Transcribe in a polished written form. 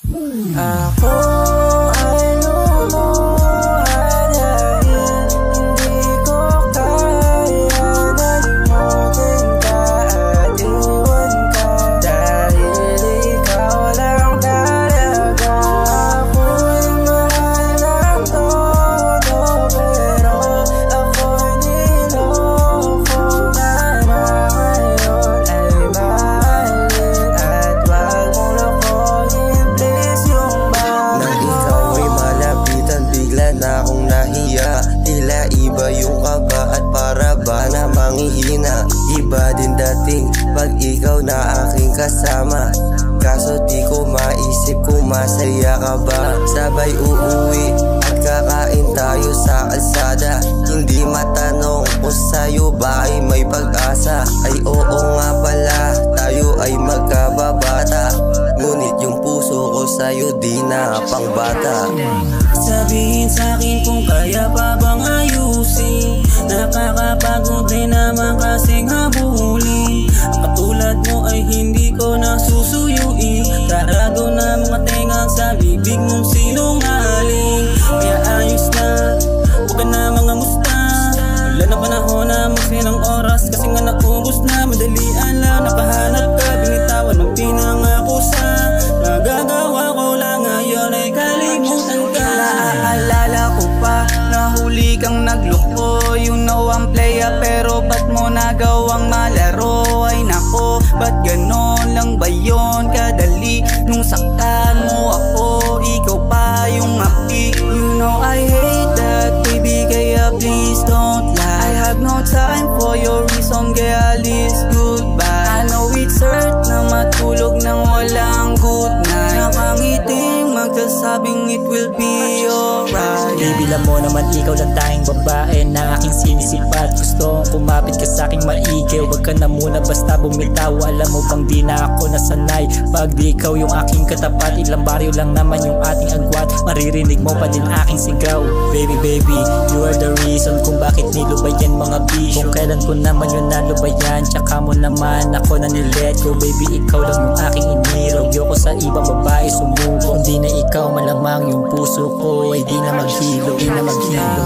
Ako ay lumuha dahil hindi ko kaya nalimutin ka at iwan ka. Dahil ikaw lang talaga ako'y mahal ng todo, pero ako'y niloko ka na ngayon ay mahalin at wag mong lokohin please yung baka. Nang ikaw ay malapitan bigla na akong nahiya, tila iba yung kaba at para ba na manghihina. Iba din dating pag ikaw na aking kasama, kaso di ko maisip kung masaya ka ba. Sabay uuwi at kakain tayo sa kalsada, hindi matanong kung sa'yo ba ay may pag-asa. Ay oo nga pala, tayo ay magkababata, ngunit yung puso ko sa'yo di na pangbata. Sabihin sa'kin kung kaya pa bang ayusin, nakakapagod din naman kasing habulin. Katulad mo ay hindi ko nasusuyuin, sarado na mga tenga sa bibig mong sinungaling. Kaya ayos na, huwag ka na mga musta, wala na panahon na magsilang oras kasi nga naubos na. Madalian lang nakahanap ka, binitawan ng pinangako sa nagagawa ko lang ngayon ay kalimutan ka. Naaalala ko pa, nahuli kang nagloko, you know I'm playa pero ba't mo nagawang malaro? Ay nako, ba't ganon lang ba yun kadali? Nung saktan mo ako, ikaw pa yung api. You know I hate that baby, kaya please don't lie. I have no time for your reason, kaya list goodbye. I know it's hurt na matulog nang walang good night, nakangiting magsasabing it will be alright. Baby, alam mo naman ikaw lang tayong babae na aking sinisipat. Gusto kong kumapit ka sa'king maigi, huwag ka na muna basta bumitaw. Alam mo bang di na ako nasanay pag di ikaw yung aking katapat. Ilang baryo lang naman yung ating agwat, maririnig mo pa din aking sigaw. Baby, baby, you are the reason kung bakit nilubayan mga bisyo. Kung kailan ko naman yun nalubayan, tsaka mo naman ako na nilet go. Baby, ikaw lang yung aking iniro, ayoko sa ibang babae sumuko. Hindi na ikaw malamang yung puso ko ay di na maghilo, di na maghilo.